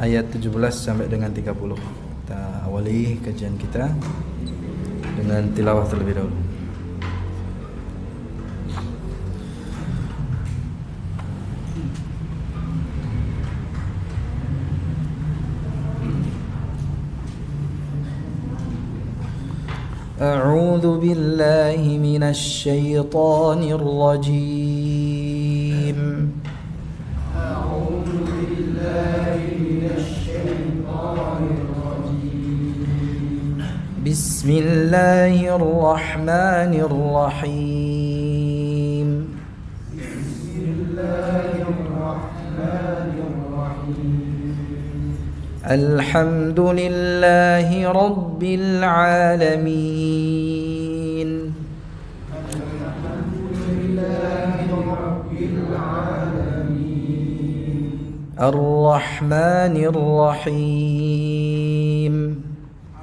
ayat 17 sampai dengan 30. Kita awali kajian kita dengan tilawah terlebih dahulu. أعوذ بالله من الشيطان الرجيم. أعوذ بالله من الشيطان الرجيم. بسم الله الرحمن الرحيم. بسم الله الرحمن الرحيم. الحمد لله رب العالمين. الحمد لله رب العالمين. الرحمن الرحيم.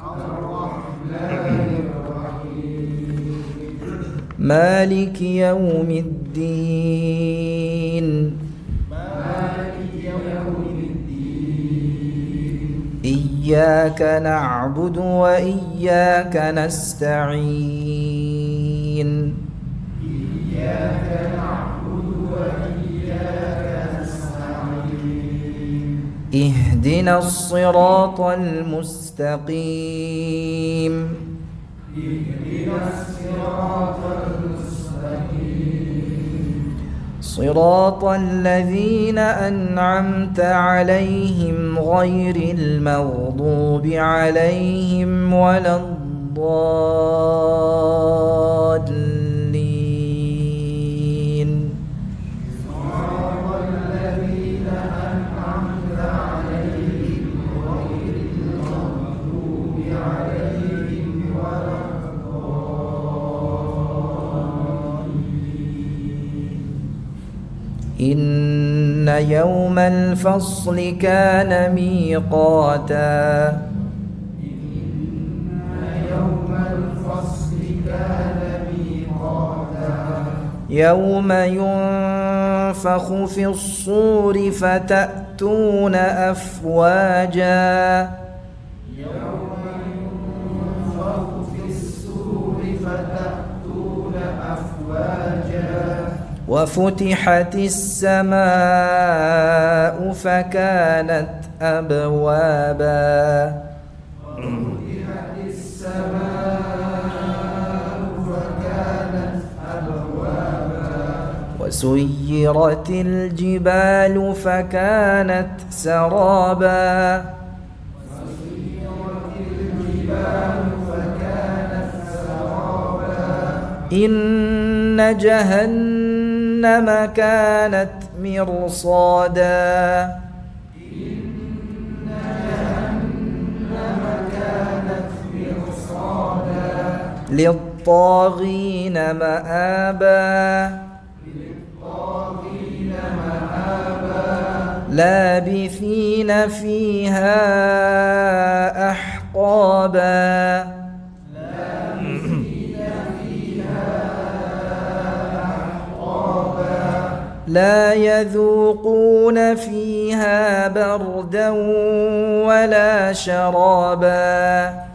الرحمن الرحيم. مالك يوم الدين. مالك يوم الدين. إياك نعبد وإياك نستعين. إياك نعبد وإياك نستعين. اهدنا الصراط المستقيم. اهدنا الصراط المستقيم. صراط الذين أنعمت عليهم غير المغضوب عليهم ولا الضالين. صراط الذين أنعمت عليهم غير المغضوب عليهم ولا إن يوم الفصل كان ميقاتا. يوم الفصل كان ميقاتا. يوم ينفخ في الصور فتأتون أفواجا. يوم ينفخ في الصور فتأتون أفواجا. وفتحت السماء فكانت أبوابا. وفتحت السماء فكانت أبوابا. وسيرت الجبال فكانت سرابا. وسيرت الجبال فكانت سرابا. إن جهنم كانت مرصادا. إن جهنم كانت مرصادا. للطاغين مآبا. للطاغين مآبا. لابثين فيها أحقابا. لا يذوقون فيها بردا ولا شرابا.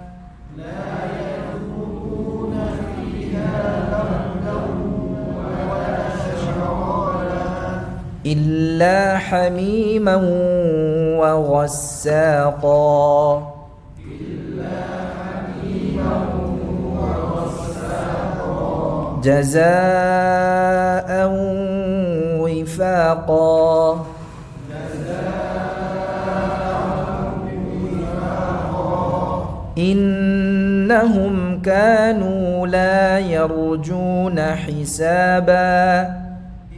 لا يذوقون فيها بردا ولا شرابا. إلا حميما وغساقا. إلا حميما وغساقا. جزاء وفاقا. إنهم كانوا لا يرجون حسابا.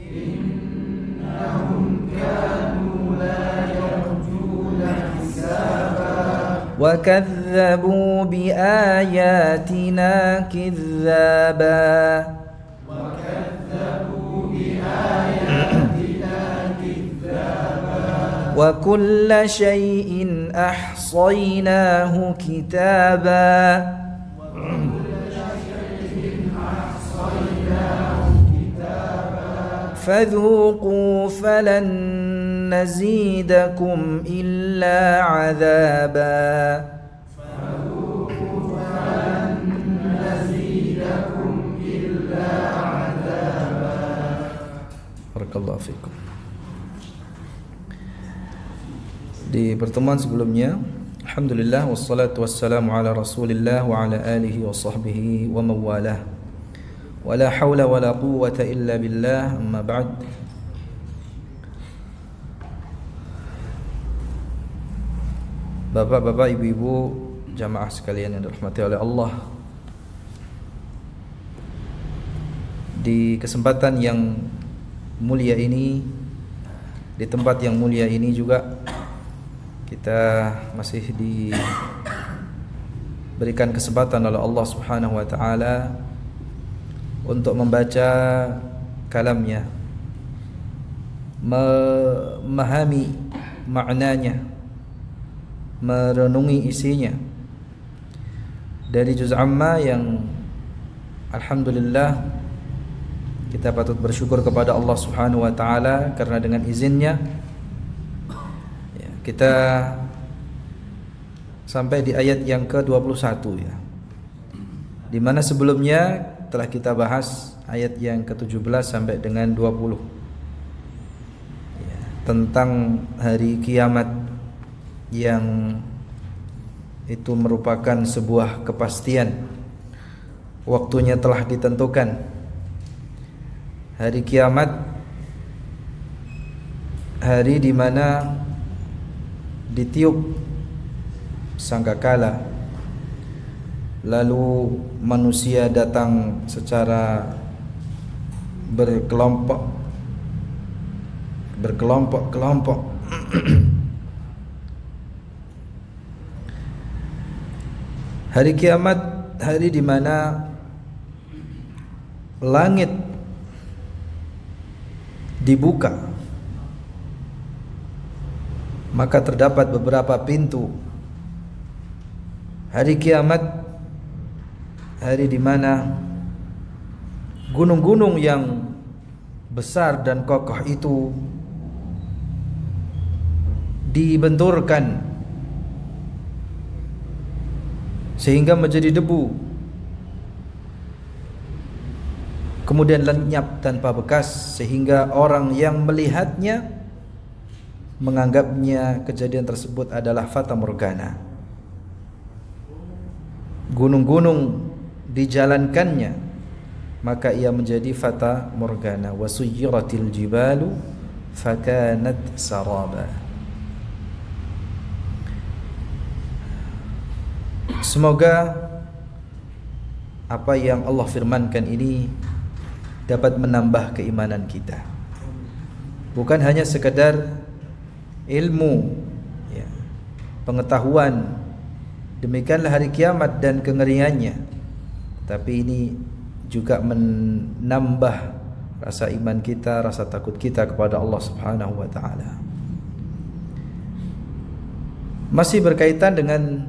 إنهم كانوا لا يرجون حسابا. وكذبوا بآياتنا كذابا. وكذبوا بآياتنا كذابا. وكل شيء أحصيناه كتابا. فذوقوا فلن نزيدكم إلا عذابا Barakallahu fikum. Di pertemuan sebelumnya, alhamdulillah wassalatu wassalamu ala Rasulillah wa ala alihi wa sahbihi wa mawalah. Wa la hawla wa la quwwata illa billah, amma ba'd. Bapak-bapak, ibu-ibu, jamaah sekalian yang dirahmati oleh Allah, di kesempatan yang mulia ini, di tempat yang mulia ini juga kita masih diberikan kesempatan oleh Allah Subhanahu wa taala untuk membaca kalamnya, memahami maknanya, merenungi isinya dari juz amma yang alhamdulillah kita patut bersyukur kepada Allah Subhanahu wa taala karena dengan izinnya ya, kita sampai di ayat yang ke-21 ya. Di mana sebelumnya telah kita bahas ayat yang ke-17 sampai dengan 20 ya, tentang hari kiamat yang itu merupakan sebuah kepastian, waktunya telah ditentukan. Hari kiamat, hari di mana ditiup sangkakala, lalu manusia datang secara berkelompok-kelompok. Hari kiamat, hari di mana langit dibuka, maka terdapat beberapa pintu. Hari kiamat, hari di mana gunung-gunung yang besar dan kokoh itu dibenturkan sehingga menjadi debu, kemudian lenyap tanpa bekas, sehingga orang yang melihatnya menganggapnya kejadian tersebut adalah fata morgana. Gunung-gunung dijalankannya, maka ia menjadi fata morgana. Wa suyyiratil jibalu fakanat saraba. Semoga apa yang Allah firmankan ini dapat menambah keimanan kita, bukan hanya sekedar ilmu ya, pengetahuan demikianlah hari kiamat dan kengeriannya, tapi ini juga menambah rasa iman kita, rasa takut kita kepada Allah Subhanahu wa taala. Masih berkaitan dengan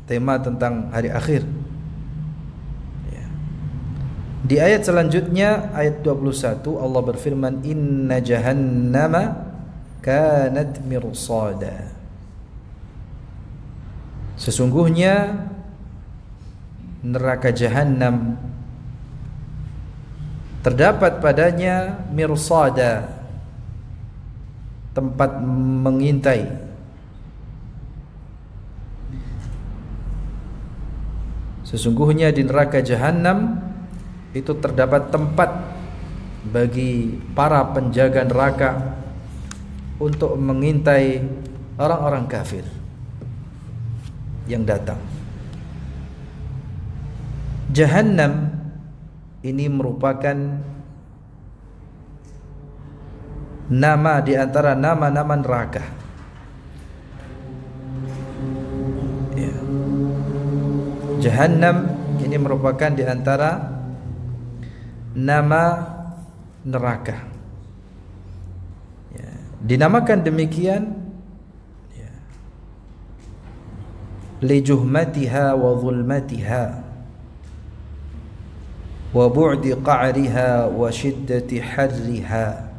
tema tentang hari akhir. Di ayat selanjutnya, ayat 21, Allah berfirman, Inna jahannama kanat mirsada. Sesungguhnya neraka Jahannam terdapat padanya mirsada, tempat mengintai. Sesungguhnya di neraka Jahannam itu terdapat tempat bagi para penjaga neraka untuk mengintai orang-orang kafir yang datang. Jahannam ini merupakan nama di antara nama-nama neraka. Ya. Jahannam ini merupakan di antara nama neraka. Ya. Dinamakan demikian ya, li juhmatiha wa zulmatiha wa bu'di qa'riha wa shiddati harriha.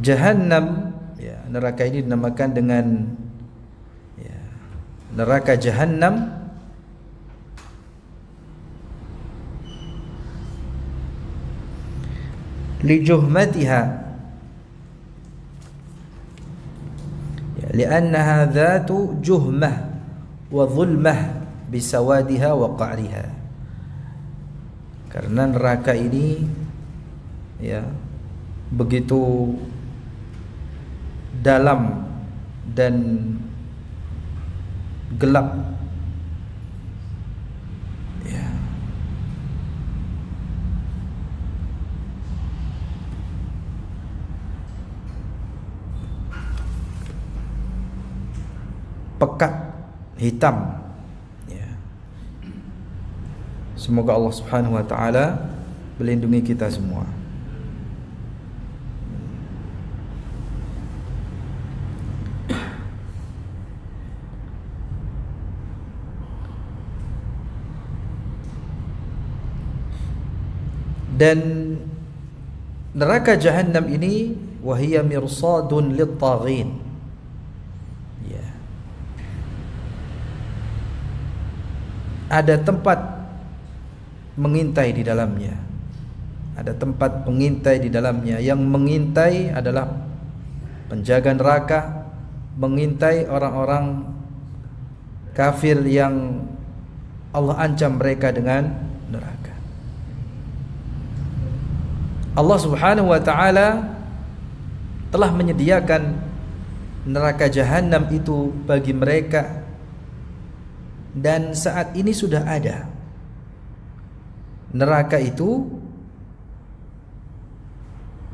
Jahannam, ya, neraka ini dinamakan dengan ya, neraka Jahannam lijuhmatiha, ya, li'annaha dhatu juhmah wa dhulmah bisawadiha wa qa'riha. Karena neraka ini ya begitu dalam dan gelap, ya. Pekat, hitam, ya. Semoga Allah Subhanahu wa taala melindungi kita semua. Dan neraka Jahannam ini wahiyya mirsadun lit-taghin, ya, ada tempat mengintai di dalamnya, ada tempat pengintai di dalamnya. Yang mengintai adalah penjaga neraka, mengintai orang-orang kafir yang Allah ancam mereka dengan neraka. Allah Subhanahu wa taala telah menyediakan neraka Jahannam itu bagi mereka, dan saat ini sudah ada. Neraka itu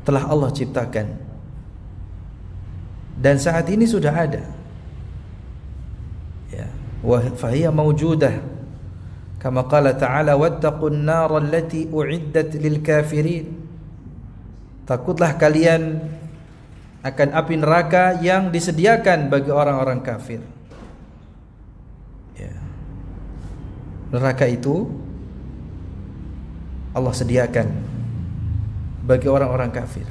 telah Allah ciptakan dan saat ini sudah ada, ya, wa fahiya mawjudah kama qala ta'ala wattaqun nar allati u'iddat lil kafirin. Takutlah kalian akan api neraka yang disediakan bagi orang-orang kafir. Ya. Neraka itu Allah sediakan bagi orang-orang kafir.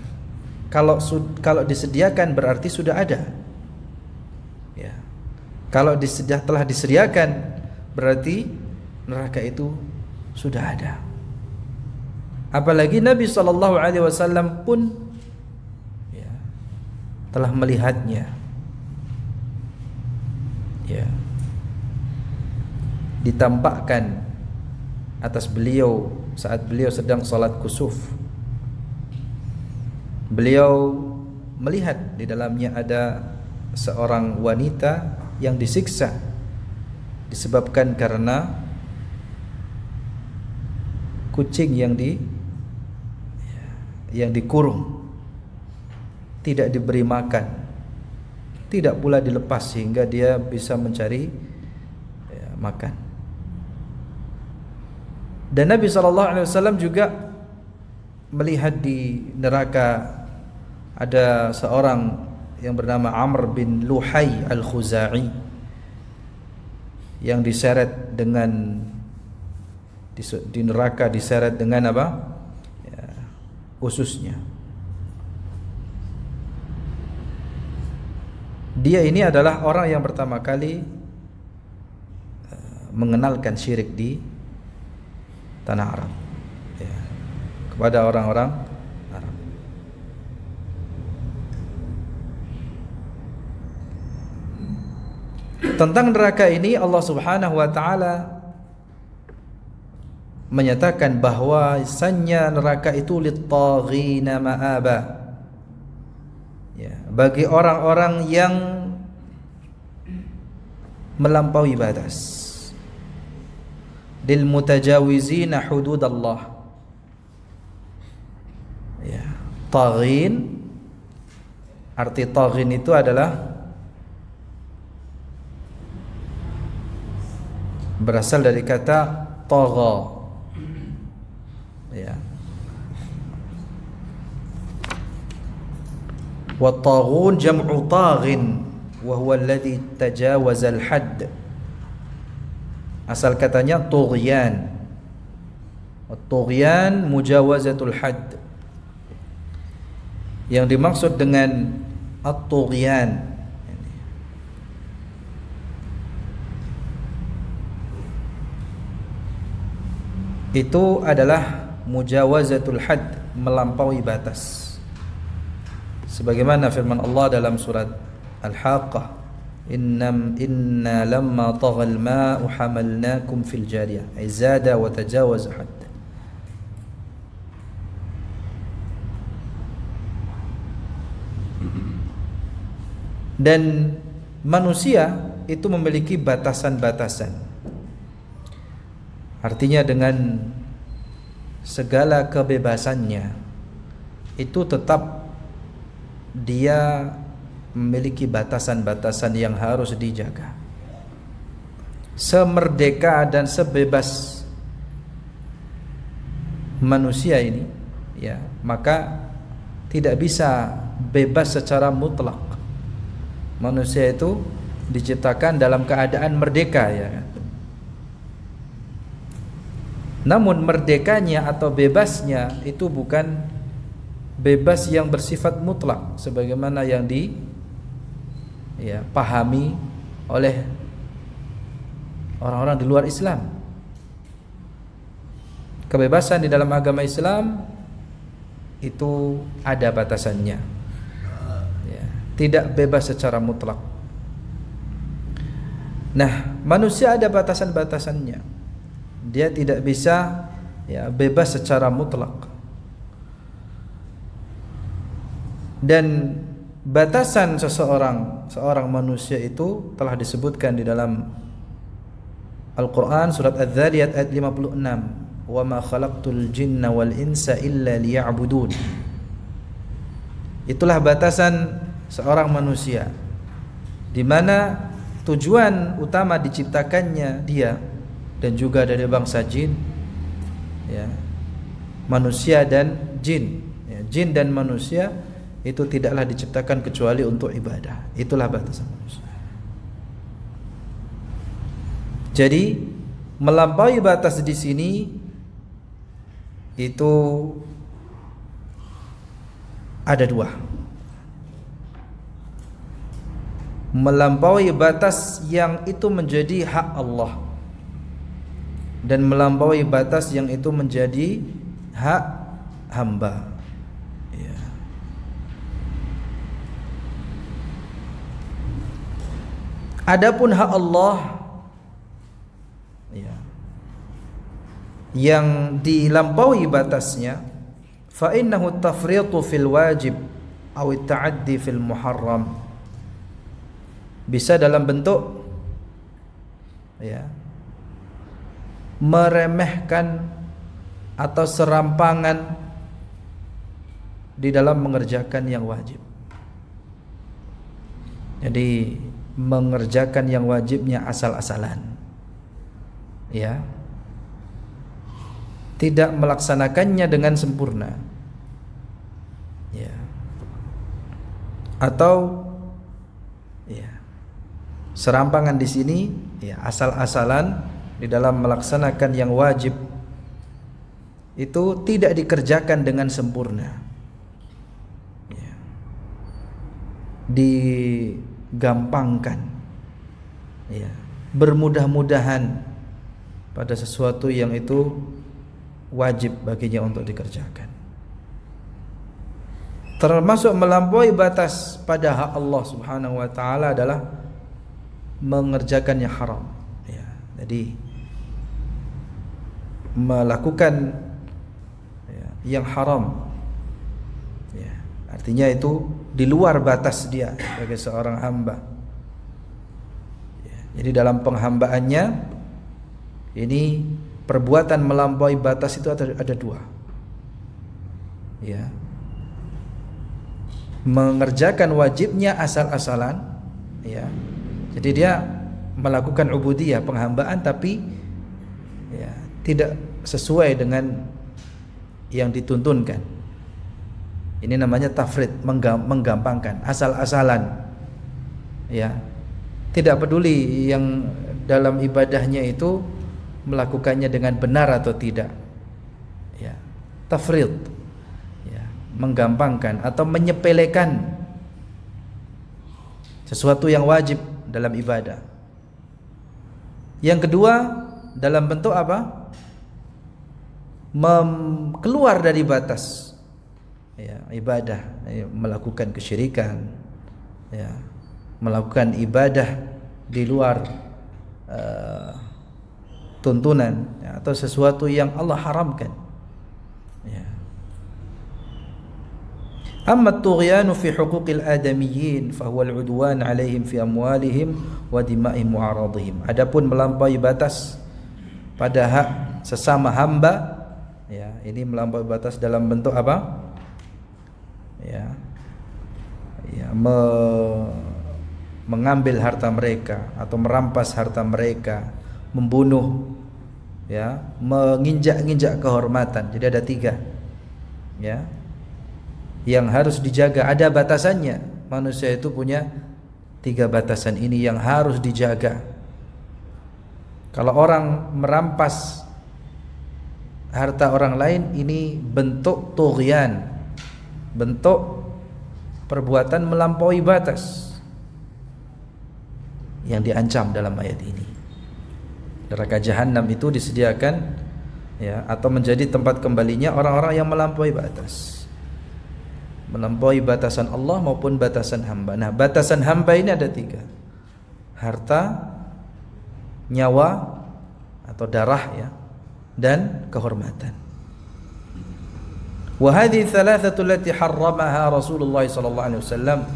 Kalau disediakan berarti sudah ada. Ya. Kalau telah disediakan berarti neraka itu sudah ada. Apalagi Nabi SAW pun ya, telah melihatnya, ya, ditampakkan atas beliau saat beliau sedang salat kusuf. Beliau melihat di dalamnya ada seorang wanita yang disiksa disebabkan karena kucing yang dikurung, tidak diberi makan, tidak pula dilepas sehingga dia bisa mencari makan. Dan Nabi SAW juga melihat di neraka ada seorang yang bernama Amr bin Luhai al-Khuzai yang diseret dengan di neraka, diseret dengan apa? Ususnya. Dia ini adalah orang yang pertama kali mengenalkan syirik di tanah Arab, ya, kepada orang-orang Arab. Tentang neraka ini Allah Subhanahu wa taala menyatakan bahwasannya neraka itu lit-taghina ma'aba, ya, bagi orang-orang yang melampaui batas, lil mutajawizina hududallah, ya. Taghin, arti taghin itu adalah berasal dari kata tagha, ya. Wa taghun jam'u taghin wa huwa alladhi tajawaza al-hadd. Asal katanya tughyan. Wa tughyan mujawazatul hadd. Yang dimaksud dengan at-tughyan itu adalah mujawazatul had, melampaui batas. Sebagaimana firman Allah dalam surat Al-Haqqah, inna lamma taghal ma'u hamalnakum fil jariyah, ay zada wa tajawaza had. Dan manusia itu memiliki batasan-batasan. Artinya dengan segala kebebasannya itu tetap dia memiliki batasan-batasan yang harus dijaga. Semerdeka dan sebebas manusia ini, ya, maka tidak bisa bebas secara mutlak. Manusia itu diciptakan dalam keadaan merdeka, ya kan? Namun merdekanya atau bebasnya itu bukan bebas yang bersifat mutlak sebagaimana yang pahami oleh orang-orang di luar Islam. Kebebasan di dalam agama Islam itu ada batasannya, ya, tidak bebas secara mutlak. Nah, manusia ada batasan-batasannya. Dia tidak bisa, ya, bebas secara mutlak. Dan batasan seorang manusia itu telah disebutkan di dalam Al-Quran surat Adz-Dzariyat ayat 56, wa ma khalaqtul jinna wal insa illa liya'budun. Itulah batasan seorang manusia, di mana tujuan utama diciptakannya dia dan juga dari bangsa jin, ya, manusia dan jin, ya, jin dan manusia itu tidaklah diciptakan kecuali untuk ibadah. Itulah batasan manusia. Jadi melampaui batas di sini itu ada dua. Melampaui batas yang itu menjadi hak Allah, dan melampaui batas yang itu menjadi hak hamba, ya. Adapun hak Allah, ya, yang dilampaui batasnya, fa innahu tafritu fil wajib aw at-ta'addi fil muharram. Bisa dalam bentuk, ya, meremehkan atau serampangan di dalam mengerjakan yang wajib. Jadi mengerjakan yang wajibnya asal-asalan, ya, tidak melaksanakannya dengan sempurna, ya, atau, ya, serampangan di sini, ya, asal-asalan di dalam melaksanakan yang wajib itu tidak dikerjakan dengan sempurna, ya, digampangkan, ya, bermudah-mudahan pada sesuatu yang itu wajib baginya untuk dikerjakan. Termasuk melampaui batas pada hak Allah Subhanahu wa taala adalah mengerjakan yang haram, ya. Jadi melakukan, ya, yang haram, ya, artinya itu di luar batas dia sebagai seorang hamba, ya. Jadi dalam penghambaannya ini perbuatan melampaui batas itu ada dua, ya. Mengerjakan wajibnya asal-asalan, ya. Jadi dia melakukan ubudiyah, penghambaan, tapi, ya, tidak sesuai dengan yang dituntunkan. Ini namanya tafrid, menggampangkan, asal-asalan, ya. Tidak peduli yang dalam ibadahnya itu melakukannya dengan benar atau tidak, ya. Tafrid, ya. menggampangkan atau menyepelekan sesuatu yang wajib dalam ibadah. Yang kedua, dalam bentuk apa? Keluar dari batas ya, ibadah, ya, melakukan kesyirikan, ya, melakukan ibadah di luar tuntunan, ya, atau sesuatu yang Allah haramkan. Ya. Amma at-tughyanu fi huquqil adamiyyin fa huwa al-'udwan 'alaihim fi amwalihim wa dima'ihim wa 'aradihim. Adapun melampaui batas pada hak sesama hamba, ya, ini melampaui batas dalam bentuk apa? Ya. Ya, mengambil harta mereka atau merampas harta mereka, membunuh, ya, menginjak-injak kehormatan. Jadi ada 3, ya, yang harus dijaga. Ada batasannya. Manusia itu punya 3 batasan ini yang harus dijaga. Kalau orang merampas harta orang lain, ini bentuk tughyan, bentuk perbuatan melampaui batas yang diancam dalam ayat ini. Neraka jahanam itu disediakan, ya, atau menjadi tempat kembalinya orang-orang yang melampaui batas, melampaui batasan Allah maupun batasan hamba. Nah, batasan hamba ini ada 3: harta, nyawa atau darah, ya, dan kehormatan. Wa hadhihi thalathatu allati harramaha Rasulullah sallallahu alaihi wasallam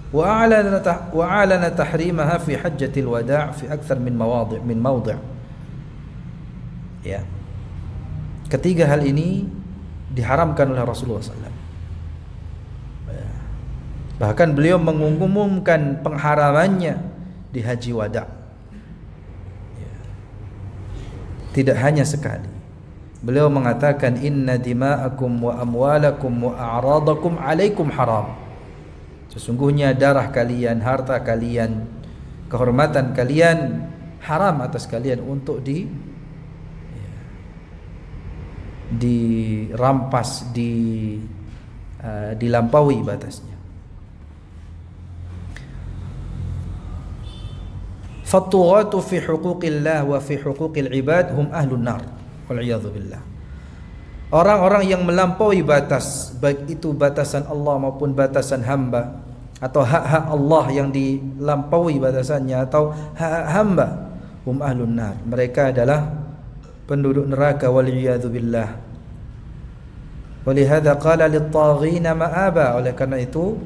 wa a'lana tahrimaha fi hajjatil wada' fi akthar min mawdi'. Ya. Ketiga hal ini diharamkan oleh Rasulullah SAW. Bahkan beliau mengumumkan pengharamannya di haji wada'. Ya. Tidak hanya sekali. Beliau mengatakan inna dima'akum wa amwalakum wa a'radakum 'alaikum haram. Sesungguhnya darah kalian, harta kalian, kehormatan kalian haram atas kalian untuk dirampas, dilampaui batasnya. Fattughatu fi huquqillah wa fi huquqil ibad hum ahlun nar wal iyadzu billah. Orang-orang yang melampaui batas, baik itu batasan Allah maupun batasan hamba, atau hak-hak Allah yang dilampaui batasannya atau hak hamba, hum ahlun nar, mereka adalah penduduk neraka wal iyadzu billah. Walihada qala lit-taghina ma'aba, oleh karena itu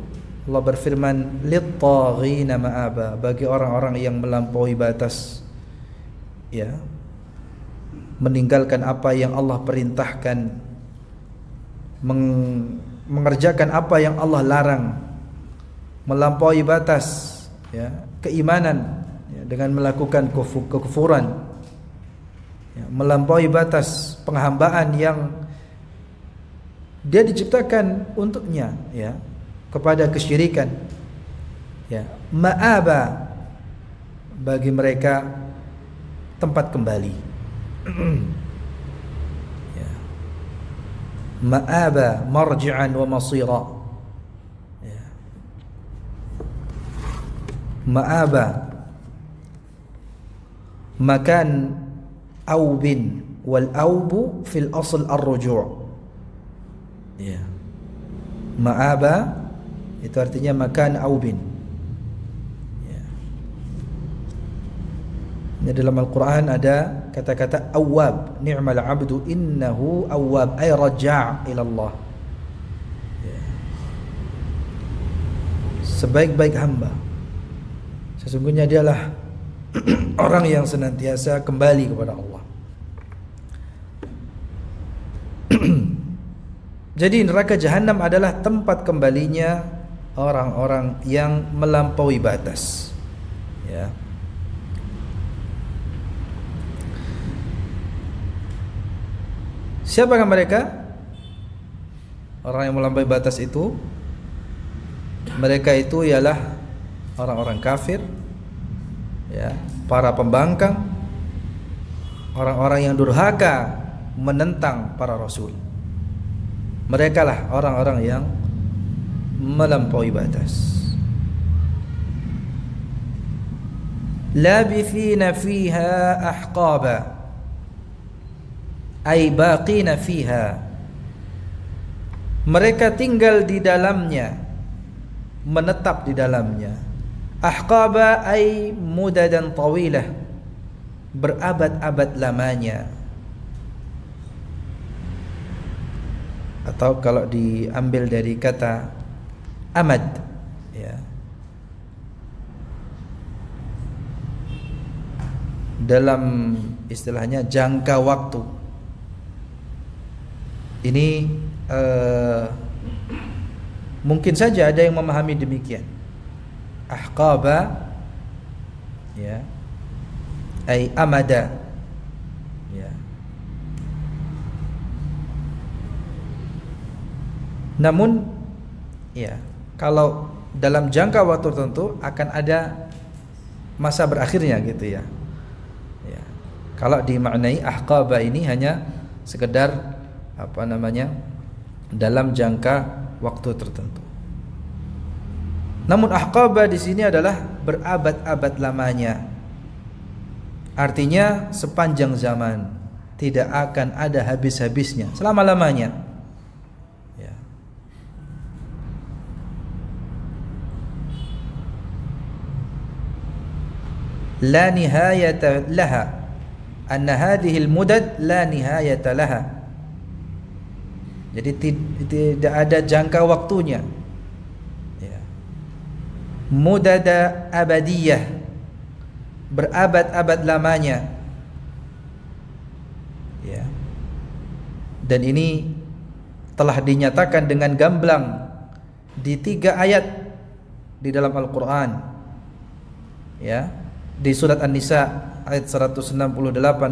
Allah berfirman lit-taghina ma'aba, bagi orang-orang yang melampaui batas, ya, meninggalkan apa yang Allah perintahkan, mengerjakan apa yang Allah larang, melampaui batas, ya, keimanan, ya, dengan melakukan kekufuran, ya, melampaui batas penghambaan yang dia diciptakan untuknya, ya, kepada kesyirikan, ya, ma'aba, bagi mereka tempat kembali, ya, ma'aba marji'an wa masira, ya, ma'aba makan aubin, wal aubu fil asl ar-ruju', ya, ma'aba itu artinya makan aubin, ya. Ini dalam Al-Quran ada kata-kata awwab, ni'mal abdu innahu awwab, ay raja' ila Allah, ya. Sebaik-baik hamba, sesungguhnya dialah orang yang senantiasa kembali kepada Allah. Jadi neraka jahanam adalah tempat kembalinya orang-orang yang melampaui batas, ya. Siapakah mereka? Orang yang melampaui batas itu, mereka itu ialah orang-orang kafir, ya, para pembangkang, orang-orang yang durhaka menentang para rasul. Merekalah orang-orang yang melampaui batas. Labithina fiha ahqaba, ay baqina fiha. Mereka tinggal di dalamnya, menetap di dalamnya. Ahqaba ay mudadan tawilah, berabad-abad lamanya. Atau kalau diambil dari kata amad, ya, dalam istilahnya jangka waktu. Ini mungkin saja ada yang memahami demikian. Ahqaba, ya, ay amada, ya. Namun, ya, kalau dalam jangka waktu tertentu akan ada masa berakhirnya gitu ya. Ya. Kalau dimaknai ahqaba ini hanya sekedar dalam jangka waktu tertentu. Namun ahqaba di sini adalah berabad-abad lamanya. Artinya sepanjang zaman, tidak akan ada habis-habisnya, selama-lamanya. Ya. La nihayata laha, anna hadhihi al-mudad la nihayata laha. Jadi tidak ada jangka waktunya. Ya. Mudada abadiyah, berabad-abad lamanya. Ya. Dan ini telah dinyatakan dengan gamblang di 3 ayat di dalam Al-Quran. Ya, di surat An-Nisa ayat 168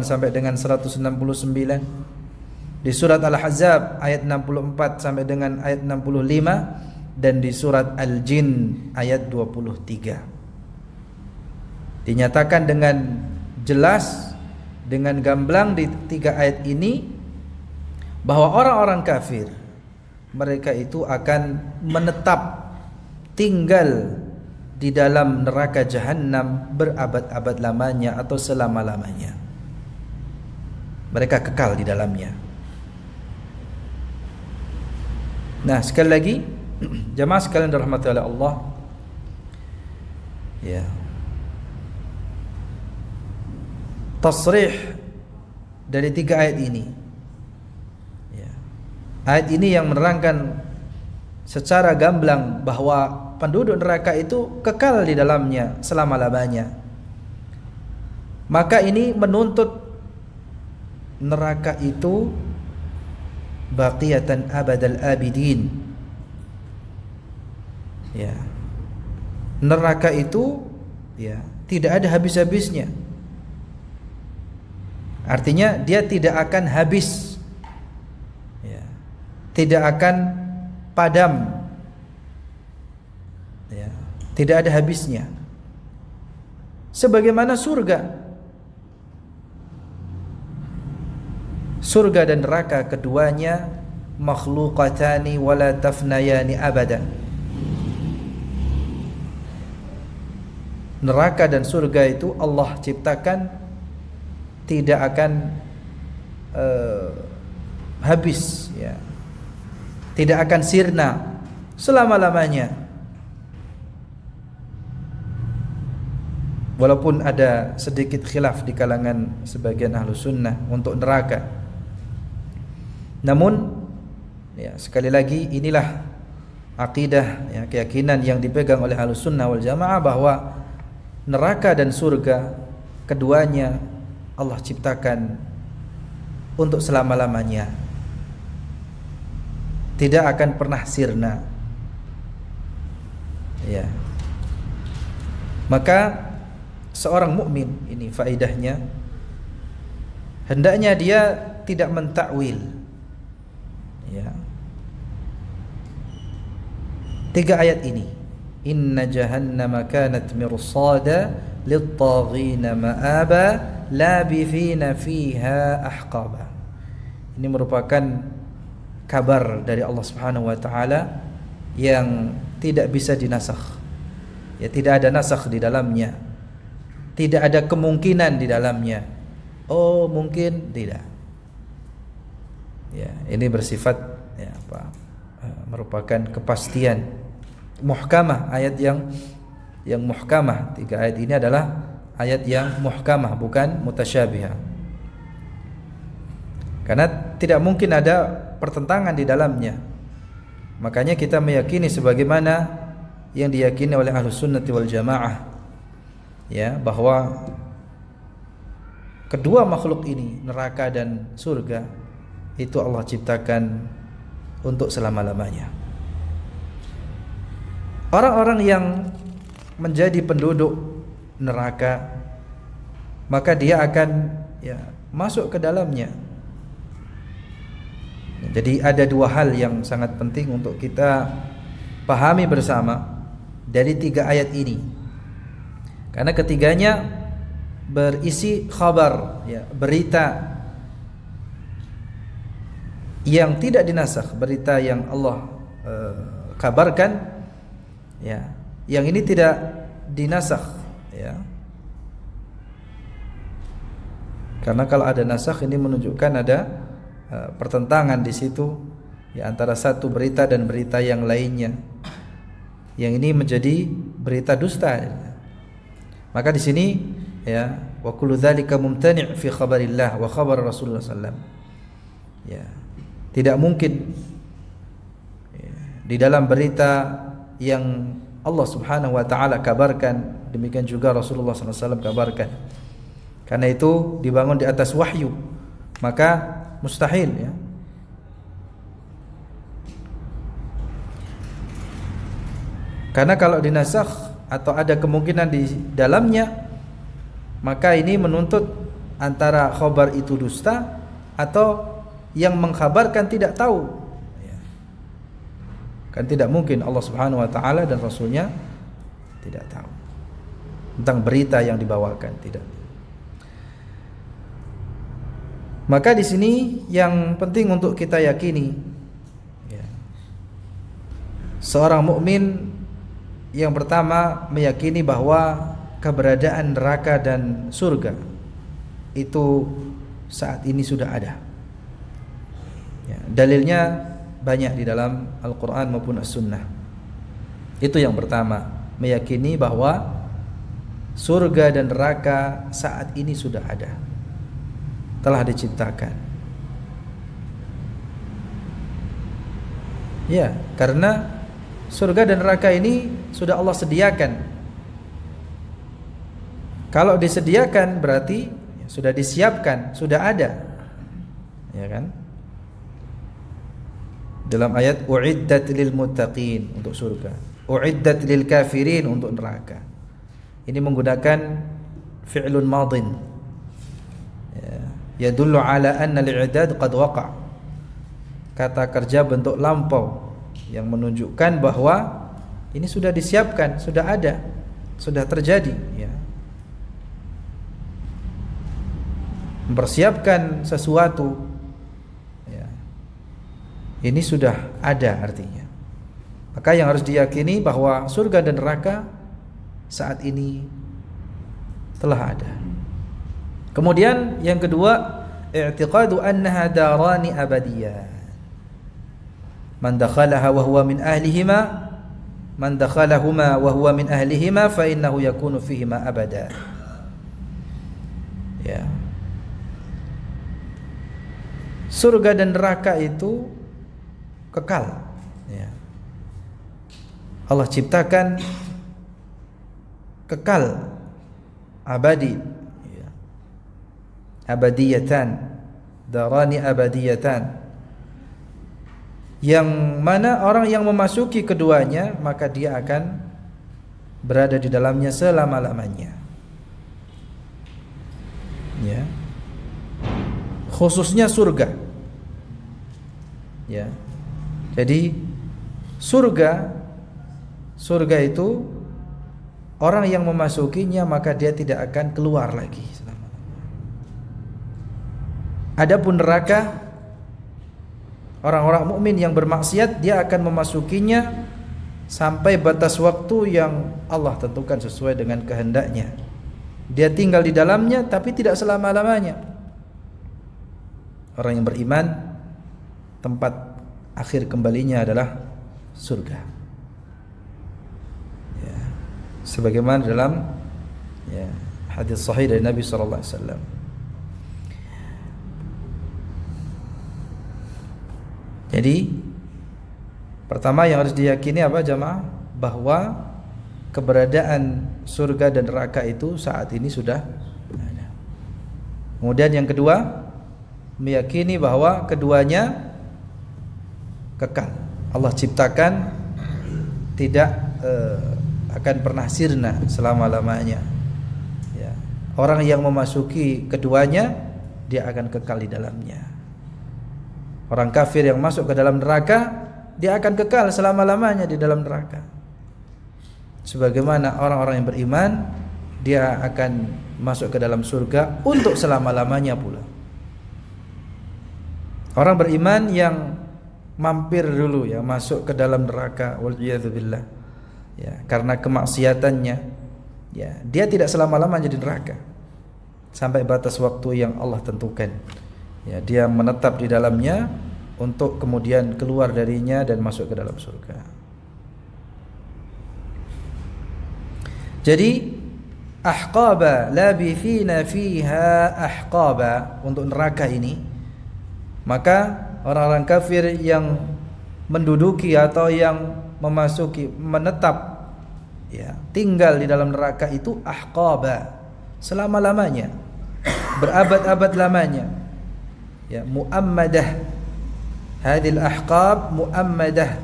sampai dengan 169. Di surat Al-Ahzab ayat 64 sampai dengan ayat 65, dan di surat Al-Jin ayat 23. Dinyatakan dengan jelas, dengan gamblang di 3 ayat ini, bahwa orang-orang kafir, mereka itu akan menetap tinggal di dalam neraka jahanam berabad-abad lamanya atau selama-lamanya. Mereka kekal di dalamnya. Nah, sekali lagi, jamaah sekalian dirahmati oleh Allah, ya, tasrih dari 3 ayat ini, ya, ayat ini yang menerangkan secara gamblang bahwa penduduk neraka itu kekal di dalamnya selama-lamanya. Maka ini menuntut neraka itu baqiyatan abadal abidin. Ya. Neraka itu, ya, tidak ada habis-habisnya. Artinya dia tidak akan habis. Ya. Tidak akan padam. Ya. Tidak ada habisnya. Sebagaimana surga. Surga dan neraka keduanya makhluqatani wala tafnayani abada. Neraka dan surga itu Allah ciptakan, tidak akan habis, ya. Tidak akan sirna selama-lamanya. Walaupun ada sedikit khilaf di kalangan sebagian ahlu sunnah untuk neraka. Namun, ya, sekali lagi inilah akidah, ya, keyakinan yang dipegang oleh ahlu sunnah wal jamaah, bahwa neraka dan surga keduanya Allah ciptakan untuk selama-lamanya, tidak akan pernah sirna. Ya. Maka seorang mukmin, ini faedahnya, hendaknya dia tidak mentakwil, ya, 3 ayat ini. Inna jahannama kanat mirsada lit-taghina ma'aba labithina fiha ahqaba. Ini merupakan kabar dari Allah Subhanahu wa taala yang tidak bisa dinasakh. Ya, tidak ada nasakh di dalamnya. Tidak ada kemungkinan di dalamnya. Oh, mungkin tidak. Ya, ini bersifat merupakan kepastian muhkamah, ayat yang muhkamah. 3 ayat ini adalah ayat yang muhkamah, bukan mutasyabihah. Karena tidak mungkin ada pertentangan di dalamnya. Makanya kita meyakini sebagaimana yang diyakini oleh Ahlus Sunnah wal Jamaah, ya, bahwa kedua makhluk ini, neraka dan surga, itu Allah ciptakan untuk selama-lamanya. Orang-orang yang menjadi penduduk neraka, maka dia akan masuk ke dalamnya. Jadi ada 2 hal yang sangat penting untuk kita pahami bersama dari 3 ayat ini. Karena ketiganya berisi khabar, berita yang tidak dinasakh, berita yang Allah kabarkan, yang ini tidak dinasakh, karena kalau ada nasakh ini menunjukkan ada pertentangan di situ antara satu berita dan berita yang lainnya. Yang ini menjadi berita dusta. Maka di sini wa kullu dzalika mumtani' fi khabarillah wa khabar Rasulullah sallallahu alaihi wasallam. Tidak mungkin di dalam berita yang Allah Subhanahu wa taala kabarkan, demikian juga Rasulullah sallallahu alaihi wasallam kabarkan. Karena itu dibangun di atas wahyu, maka mustahil, Karena kalau dinasakh atau ada kemungkinan di dalamnya, maka ini menuntut antara khabar itu dusta atau yang mengkhabarkan tidak tahu. Kan tidak mungkin Allah Subhanahu wa taala dan Rasulnya tidak tahu tentang berita yang dibawakan, tidak. Maka di sini yang penting untuk kita yakini, seorang mukmin yang pertama meyakini bahwa keberadaan neraka dan surga itu saat ini sudah ada. Dalilnya banyak di dalam Al-Quran maupun As-Sunnah. Itu yang pertama, meyakini bahwa surga dan neraka saat ini sudah ada, telah diciptakan. Karena surga dan neraka ini sudah Allah sediakan. Kalau disediakan berarti sudah disiapkan, sudah ada, kan? Dalam ayat uiddat lil muttaqin untuk surga, uiddat lil kafirin untuk neraka. Ini menggunakan fi'lun madin, yadullu ala anna al-i'dad qad waqa'. Kata kerja bentuk lampau yang menunjukkan bahwa ini sudah disiapkan, sudah ada, sudah terjadi, mempersiapkan sesuatu, ini sudah ada artinya. Maka yang harus diyakini bahwa surga dan neraka saat ini telah ada. Kemudian yang kedua, i'tiqadu annaha darani abadiyah. Man dakhalaha wa huwa min ahlihima, man dakhalahuma wa huwa min ahlihima fa innahu yakunu fihima abada. Surga dan neraka itu kekal. Allah ciptakan kekal, abadi, abadiyatan, darani abadiyatan, yang mana orang yang memasuki keduanya maka dia akan berada di dalamnya selama-lamanya. Khususnya surga. Jadi surga itu orang yang memasukinya maka dia tidak akan keluar lagi selama-lamanya. Adapun neraka Orang-orang mukmin yang bermaksiat dia akan memasukinya sampai batas waktu yang Allah tentukan sesuai dengan kehendaknya. Dia tinggal di dalamnya tapi tidak selama-lamanya. Orang yang beriman tempat akhir kembalinya adalah surga. Ya. Sebagaimana dalam hadis sahih dari Nabi sallallahu alaihi wasallam. Jadi pertama yang harus diyakini apa jamaah? Bahwa keberadaan surga dan neraka itu saat ini sudah ada. Kemudian yang kedua, meyakini bahwa keduanya kekal. Allah ciptakan tidak akan pernah sirna selama-lamanya. Ya. Orang yang memasuki keduanya dia akan kekal di dalamnya. Orang kafir yang masuk ke dalam neraka dia akan kekal selama-lamanya di dalam neraka. Sebagaimana orang-orang yang beriman dia akan masuk ke dalam surga untuk selama-lamanya pula. Orang beriman yang mampir dulu ya masuk ke dalam neraka waliyadzubillah ya karena kemaksiatannya ya dia tidak selama-lamanya di neraka sampai batas waktu yang Allah tentukan. Ya, dia menetap di dalamnya untuk kemudian keluar darinya dan masuk ke dalam surga. Jadi ahqaba labithina fiha ahqaba untuk neraka ini, maka orang-orang kafir yang menduduki atau yang memasuki menetap ya tinggal di dalam neraka itu ahqaba selama-lamanya, berabad-abad lamanya. Ya, muammadah. Hadil ahqab muammadah.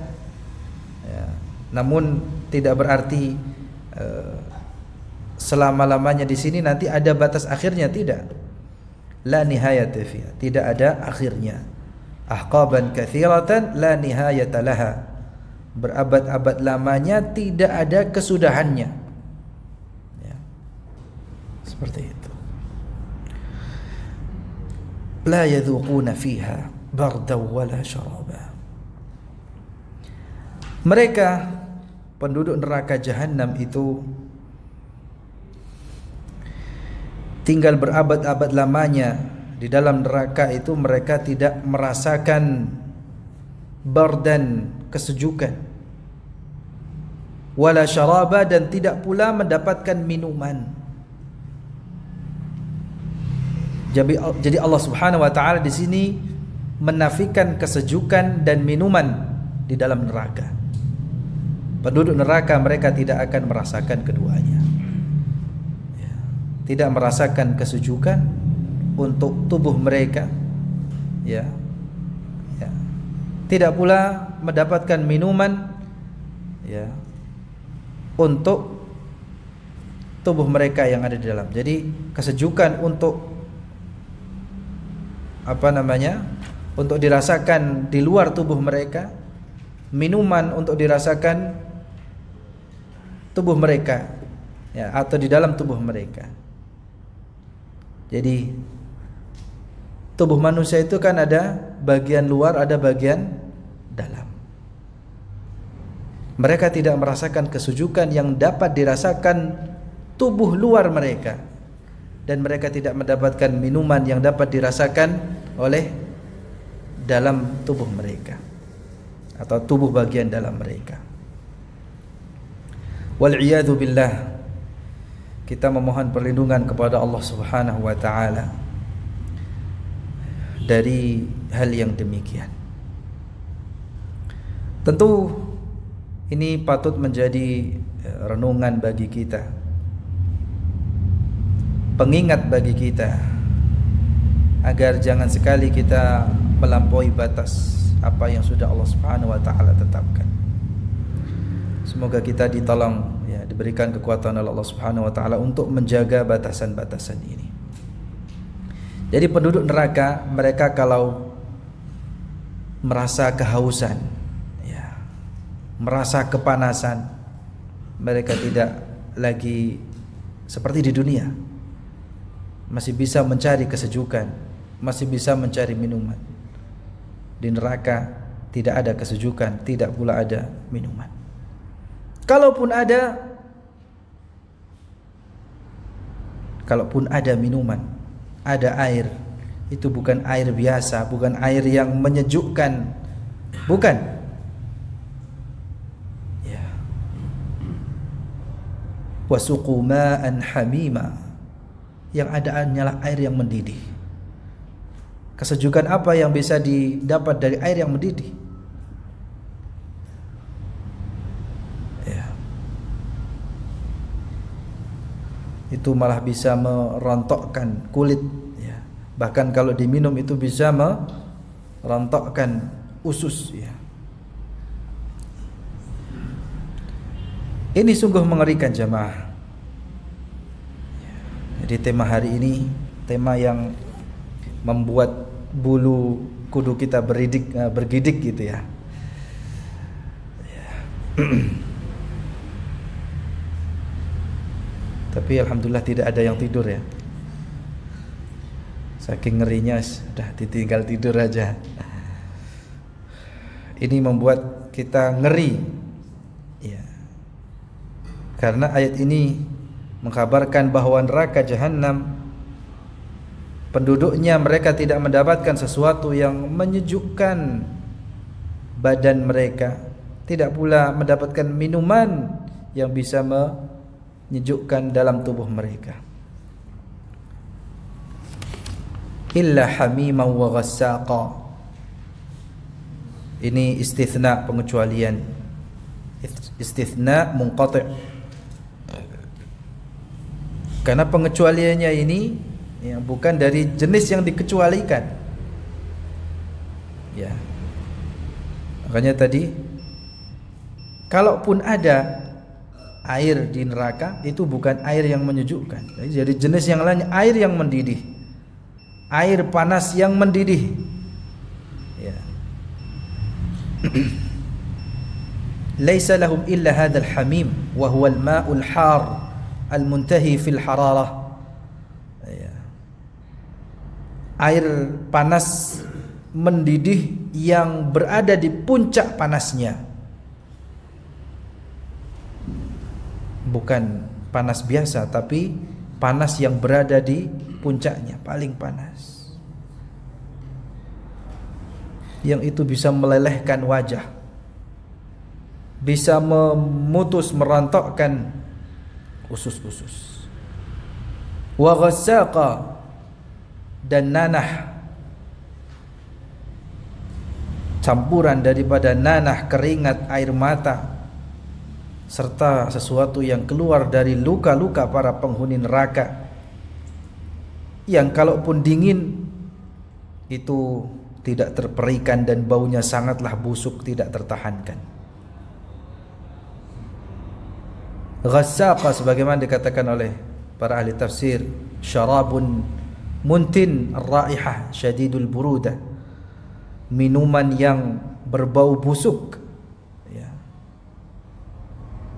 Ya, namun tidak berarti selama-lamanya di sini nanti ada batas akhirnya, tidak. La nihayata fiha, tidak ada akhirnya. Ahqaban katsiratan la nihayata laha. Berabad-abad lamanya tidak ada kesudahannya. Ya. Seperti itu. La yadhuquna fiha bardan wala syaraba. Mereka penduduk neraka jahanam itu tinggal berabad-abad lamanya di dalam neraka itu, mereka tidak merasakan bardan kesejukan, wala syaraba dan tidak pula mendapatkan minuman. Jadi Allah Subhanahu wa taala di sini menafikan kesejukan dan minuman di dalam neraka. Penduduk neraka mereka tidak akan merasakan keduanya. Ya. Tidak merasakan kesejukan untuk tubuh mereka. Ya. Ya. Tidak pula mendapatkan minuman ya untuk tubuh mereka yang ada di dalam. Jadi kesejukan untuk untuk dirasakan di luar tubuh mereka, minuman untuk dirasakan tubuh mereka ya, atau di dalam tubuh mereka. Jadi tubuh manusia itu kan ada bagian luar, ada bagian dalam. Mereka tidak merasakan kesejukan yang dapat dirasakan tubuh luar mereka, dan mereka tidak mendapatkan minuman yang dapat dirasakan oleh dalam tubuh mereka atau tubuh bagian dalam mereka. Wal'iyadu billah, kita memohon perlindungan kepada Allah Subhanahu wa taala dari hal yang demikian. Tentu ini patut menjadi renungan bagi kita, pengingat bagi kita, agar jangan sekali kita melampaui batas apa yang sudah Allah Subhanahu wa taala tetapkan. Semoga kita ditolong ya, diberikan kekuatan oleh Allah Subhanahu wa taala untuk menjaga batasan-batasan ini. Jadi penduduk neraka, mereka kalau merasa kehausan ya, merasa kepanasan, mereka tidak lagi seperti di dunia. Masih bisa mencari kesejukan, masih bisa mencari minuman. Di neraka tidak ada kesejukan, tidak pula ada minuman. Kalaupun ada minuman, ada air, itu bukan air biasa, bukan air yang menyejukkan, bukan. Ya. Wasuqu ma'an hamima, yang ada hanyalah air yang mendidih. Kesejukan apa yang bisa didapat dari air yang mendidih? Itu malah bisa merontokkan kulit, ya. Bahkan kalau diminum itu bisa merontokkan usus, ya. Ini sungguh mengerikan jamaah. Jadi tema hari ini tema yang membuat bulu kudu kita bergidik gitu ya. Tapi alhamdulillah tidak ada yang tidur ya. Saking ngerinya sudah ditinggal tidur aja. Ini membuat kita ngeri, ya. Karena ayat ini mengkabarkan bahwa neraka jahanam penduduknya mereka tidak mendapatkan sesuatu yang menyejukkan badan mereka, tidak pula mendapatkan minuman yang bisa menyejukkan dalam tubuh mereka. Illa hamiman wa ghassaqa. Ini istithna, pengecualian. Istithna munqati'. Karena pengecualiannya ini ya, bukan dari jenis yang dikecualikan. Ya. Makanya tadi kalaupun ada air di neraka, itu bukan air yang menyejukkan. Jadi jenis yang lain, air yang mendidih, air panas yang mendidih, ya. Laisa lahum illa hadzal hamim wa huwa al-ma'ul har al-muntahi fil hararah, ya. Air panas mendidih yang berada di puncak panasnya, bukan panas biasa, tapi panas yang berada di puncaknya, paling panas, yang itu bisa melelehkan wajah, bisa memutus merontokkan usus-usus. Wa ghassaqa, dan nanah, campuran daripada nanah, keringat, air mata, serta sesuatu yang keluar dari luka-luka para penghuni neraka, yang kalaupun dingin itu tidak terperikan dan baunya sangatlah busuk, tidak tertahankan. Ghassaqa sebagaimana dikatakan oleh para ahli tafsir, syarabun muntin ar-raihah syadidul burudah, minuman yang berbau busuk,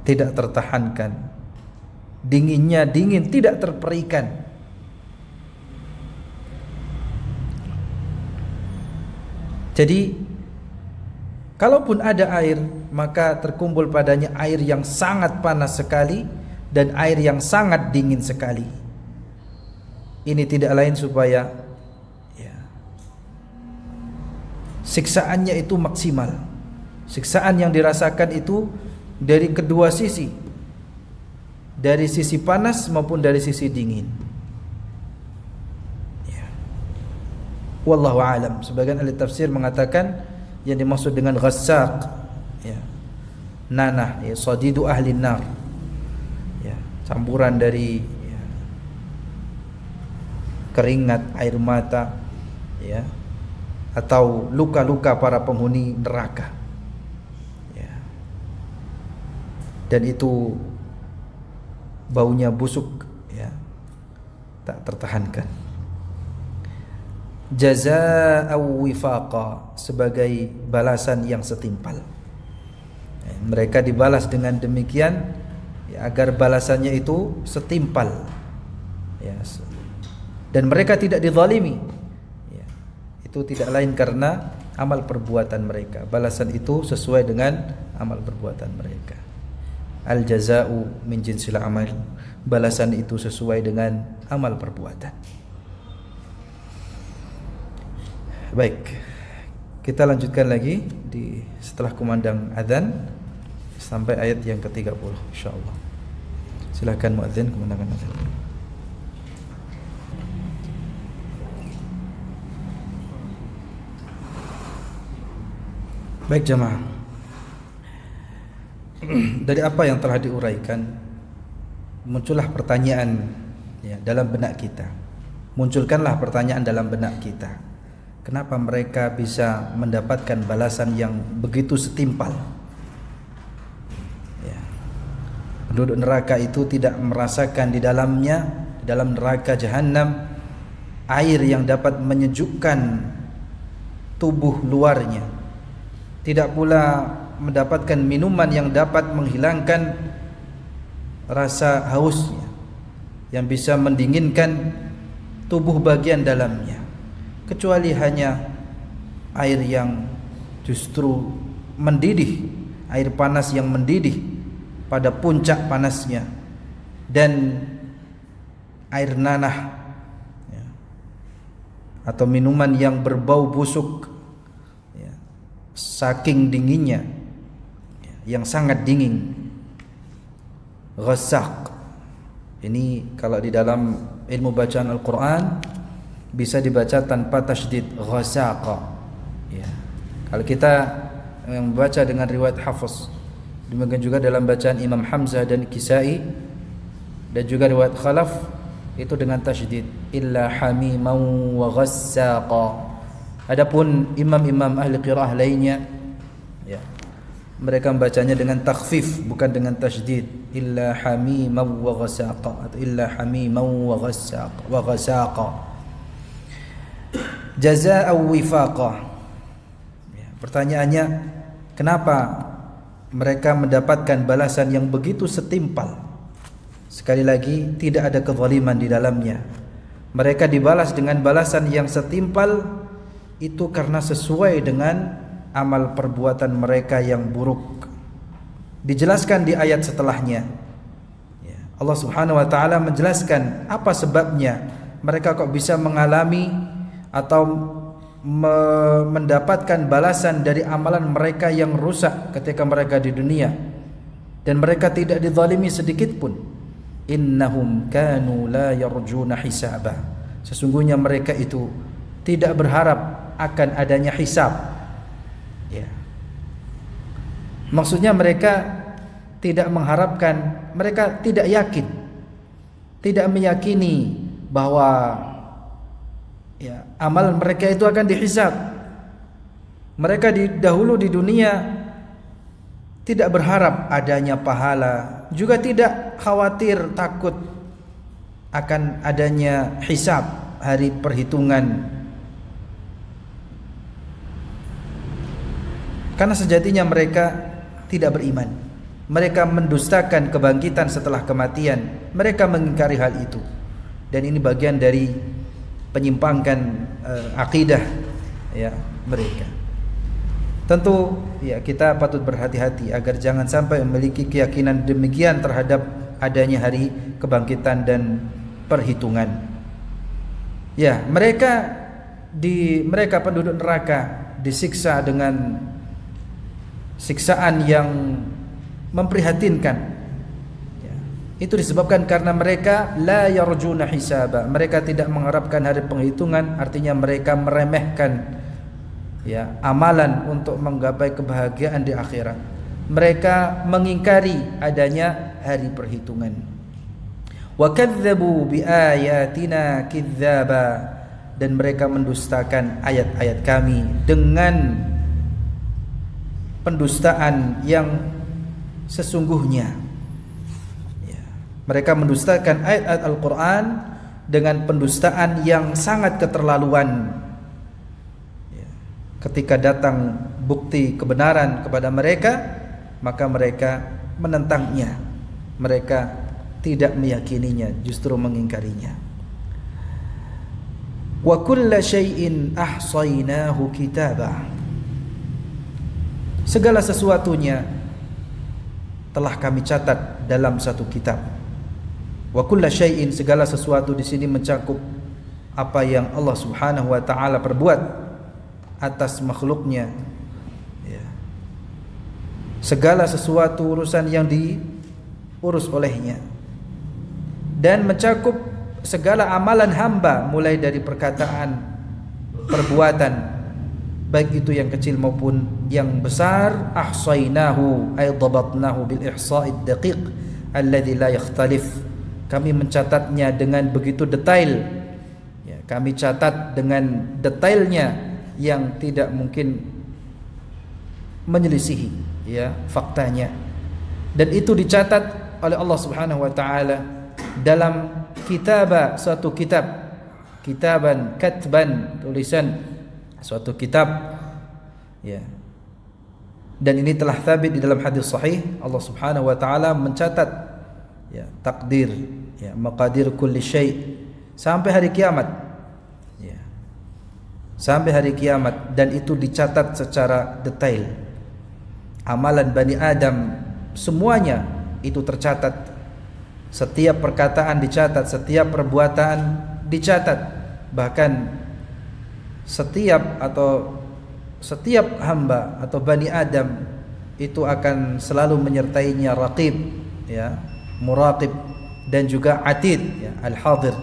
tidak tertahankan, dinginnya dingin, tidak terperikan. Jadi kalaupun ada air, maka terkumpul padanya air yang sangat panas sekali dan air yang sangat dingin sekali. Ini tidak lain supaya siksaannya itu maksimal. Siksaan yang dirasakan itu dari kedua sisi, dari sisi panas maupun dari sisi dingin. Ya. Wallahu a'lam. Sebagian ahli tafsir mengatakan yang dimaksud dengan ghassaq, ya, nanah, ya, sadidu ahli nar, ya, campuran dari keringat, air mata, ya, atau luka-luka para penghuni neraka. Dan itu baunya busuk, ya, tak tertahankan. Jazaa'u wifaqa, sebagai balasan yang setimpal. Mereka dibalas dengan demikian, ya, agar balasannya itu setimpal, ya. Dan mereka tidak dizalimi, ya. Itu tidak lain karena amal perbuatan mereka. Balasan itu sesuai dengan amal perbuatan mereka. Al jaza'u min jinsil amal. Balasan itu sesuai dengan amal perbuatan. Baik, kita lanjutkan lagi setelah kumandang azan sampai ayat yang ke-30 insyaallah. Silakan muadzin kumandangkan azan. Baik jemaah. Dari apa yang telah diuraikan, muncullah pertanyaan dalam benak kita. Munculkanlah pertanyaan dalam benak kita. Kenapa mereka bisa mendapatkan balasan yang begitu setimpal? Penduduk neraka itu tidak merasakan di dalamnya, di dalam neraka jahanam, air yang dapat menyejukkan tubuh luarnya. Tidak pula mendapatkan minuman yang dapat menghilangkan rasa hausnya, yang bisa mendinginkan tubuh bagian dalamnya, kecuali hanya air yang justru mendidih, air panas yang mendidih pada puncak panasnya, dan air nanah atau minuman yang berbau busuk saking dinginnya, yang sangat dingin. Ghassaq ini kalau di dalam ilmu bacaan Al-Quran bisa dibaca tanpa tasydid, ghasaqa. Kalau kita yang membaca dengan riwayat Hafs, demikian juga dalam bacaan Imam Hamzah dan Kisai, dan juga riwayat Khalaf itu dengan tasydid, illa hamiman wa ghassaqa. Adapun imam-imam ahli qiraah lainnya, mereka membacanya dengan takhfif, bukan dengan tasydid, illa hamiman wa ghassaqa atau illa hamiman wa ghassaqa. Jazaa'u wifaqa. Pertanyaannya, kenapa mereka mendapatkan balasan yang begitu setimpal? Sekali lagi, tidak ada kezaliman di dalamnya. Mereka dibalas dengan balasan yang setimpal itu karena sesuai dengan amal perbuatan mereka yang buruk. Dijelaskan di ayat setelahnya. Allah Subhanahu wa taala menjelaskan apa sebabnya mereka kok bisa mengalami atau mendapatkan balasan dari amalan mereka yang rusak ketika mereka di dunia, dan mereka tidak dizalimi sedikit pun. Innahum kanu la yarjuna hisaba. Sesungguhnya mereka itu tidak berharap akan adanya hisab. Maksudnya mereka tidak mengharapkan, mereka tidak yakin, tidak meyakini bahwa amal mereka itu akan dihisab. Mereka dahulu di dunia tidak berharap adanya pahala, juga tidak khawatir takut akan adanya hisab, hari perhitungan. Karena sejatinya mereka tidak beriman. Mereka mendustakan kebangkitan setelah kematian. Mereka mengingkari hal itu. Dan ini bagian dari penyimpangkan akidah mereka. Tentu kita patut berhati-hati agar jangan sampai memiliki keyakinan demikian terhadap adanya hari kebangkitan dan perhitungan. Mereka penduduk neraka disiksa dengan siksaan yang memprihatinkan. Itu disebabkan karena mereka la yarjuna hisaba. Mereka tidak mengharapkan hari penghitungan, artinya mereka meremehkan amalan untuk menggapai kebahagiaan di akhirat. Mereka mengingkari adanya hari perhitungan. Wa kadzdzabu biayatina kidzaba, dan mereka mendustakan ayat-ayat kami dengan pendustaan yang sesungguhnya. Mereka mendustakan ayat-ayat Al-Quran dengan pendustaan yang sangat keterlaluan. Ketika datang bukti kebenaran kepada mereka, maka mereka menentangnya. Mereka tidak meyakininya, justru mengingkarinya. Wa kulla syai'in ahsaynahu kitaba. segala sesuatunya telah kami catat dalam satu kitab. Wa kulla syai'in, segala sesuatu di sini mencakup apa yang Allah Subhanahu wa taala perbuat atas makhluknya, ya. Segala sesuatu urusan yang diurus olehnya, dan mencakup segala amalan hamba mulai dari perkataan, perbuatan, baik itu yang kecil maupun yang besar. Ahsainahu ay dhabatnahu bil ihsa'id daqiq alladhi la yakhtalif. Kami mencatatnya dengan begitu detail, ya, kami catat dengan detailnya yang tidak mungkin menyelisihi, ya, faktanya. Dan itu dicatat oleh Allah Subhanahu wa taala dalam kitabah, suatu kitab, kitaban katban, tulisan suatu kitab, ya. Dan ini telah thabit di dalam hadis sahih, Allah Subhanahu wa taala mencatat, ya, takdir, ya, maqadir kulli syai' sampai hari kiamat, ya, sampai hari kiamat. Dan itu dicatat secara detail. Amalan Bani Adam semuanya itu tercatat. Setiap perkataan dicatat, setiap perbuatan dicatat. Bahkan setiap hamba atau Bani Adam itu akan selalu menyertainya raqib, ya, muraqib, dan juga atid, ya, al-hadir,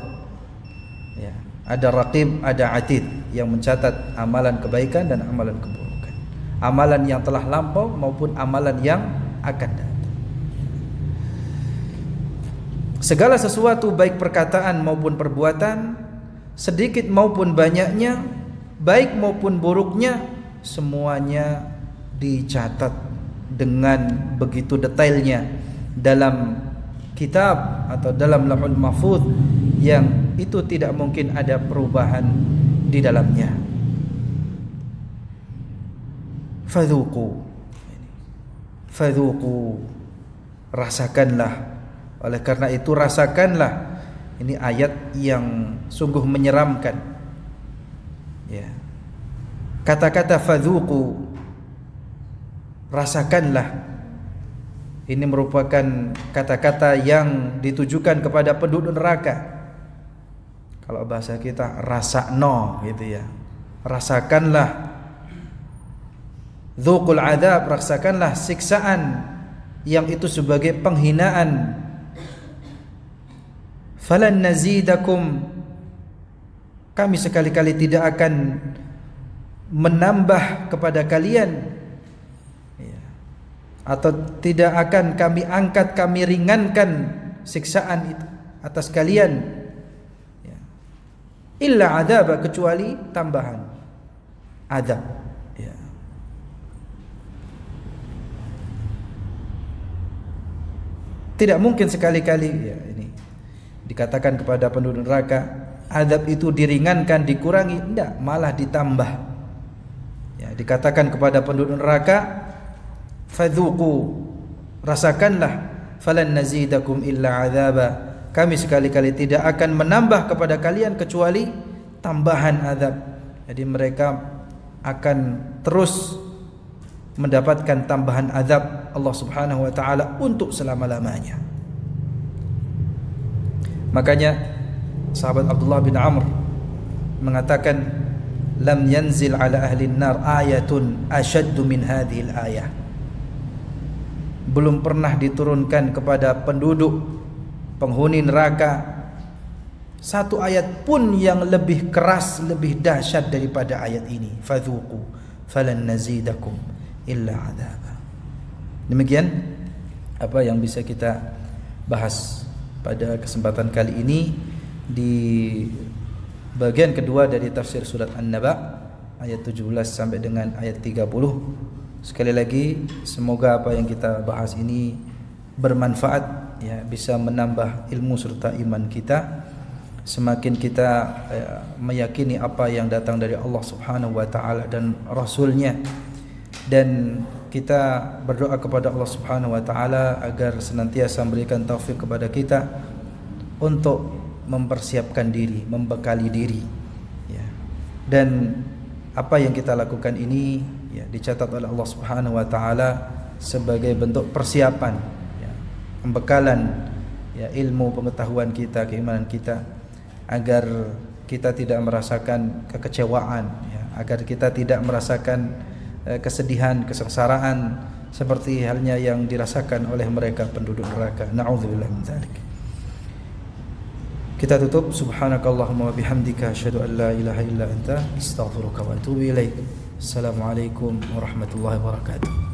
ya. Ada raqib, ada atid yang mencatat amalan kebaikan dan amalan keburukan, amalan yang telah lampau maupun amalan yang akan datang. Segala sesuatu baik perkataan maupun perbuatan, sedikit maupun banyaknya, baik maupun buruknya, semuanya dicatat dengan begitu detailnya dalam kitab atau dalam Lauhul Mahfuz yang itu tidak mungkin ada perubahan di dalamnya. Fadhuqu, rasakanlah. Oleh karena itu rasakanlah. Ini ayat yang sungguh menyeramkan, ya. Kata-kata fadhuqu, rasakanlah, ini merupakan kata-kata yang ditujukan kepada penduduk neraka. Kalau bahasa kita rasakno, gitu ya. Rasakanlah, dzuqul adzab, rasakanlah siksaan yang itu sebagai penghinaan. Falan nazidakum, kami sekali-kali tidak akan menambah kepada kalian, ya, atau tidak akan kami angkat, kami ringankan siksaan itu atas kalian, ya. Illa adzaba, kecuali tambahan azab, ya. Tidak mungkin sekali-kali, ya, ini dikatakan kepada penduduk neraka azab itu diringankan, dikurangi, tidak, malah ditambah, ya. Dikatakan kepada penduduk neraka fadhuqu, rasakanlah, falan nazidakum illa adzaba, kami sekali-kali tidak akan menambah kepada kalian kecuali tambahan azab. Jadi mereka akan terus mendapatkan tambahan azab Allah Subhanahu wa taala untuk selama-lamanya. Makanya sahabat Abdullah bin Amr mengatakan, lam yanzil ala ahli nar ayatun asyaddu min hadhil ayah. Belum pernah diturunkan kepada penduduk penghuni neraka satu ayat pun yang lebih keras, lebih dahsyat daripada ayat ini. Fadhuqu falan nazidakum illa adzaba. Demikian apa yang bisa kita bahas pada kesempatan kali ini di bagian kedua dari tafsir surat An-Naba ayat 17 sampai dengan ayat 30. Sekali lagi semoga apa yang kita bahas ini bermanfaat, ya, bisa menambah ilmu serta iman kita. Semakin kita meyakini apa yang datang dari Allah Subhanahu wa taala dan Rasulnya, dan kita berdoa kepada Allah Subhanahu wa taala agar senantiasa memberikan taufik kepada kita untuk mempersiapkan diri, membekali diri, ya. Dan apa yang kita lakukan ini, ya, dicatat oleh Allah Subhanahu wa taala sebagai bentuk persiapan, ya, pembekalan, ya, ilmu pengetahuan kita, keimanan kita, agar kita tidak merasakan kekecewaan, ya, agar kita tidak merasakan kesedihan, kesengsaraan seperti halnya yang dirasakan oleh mereka penduduk neraka. Na'udzubillah min dzalik. Kita tutup. Subhanakallahumma wa bihamdika asyhadu an la ilaha illa anta astaghfiruka wa atubu ilaik. Assalamualaikum warahmatullahi wabarakatuh.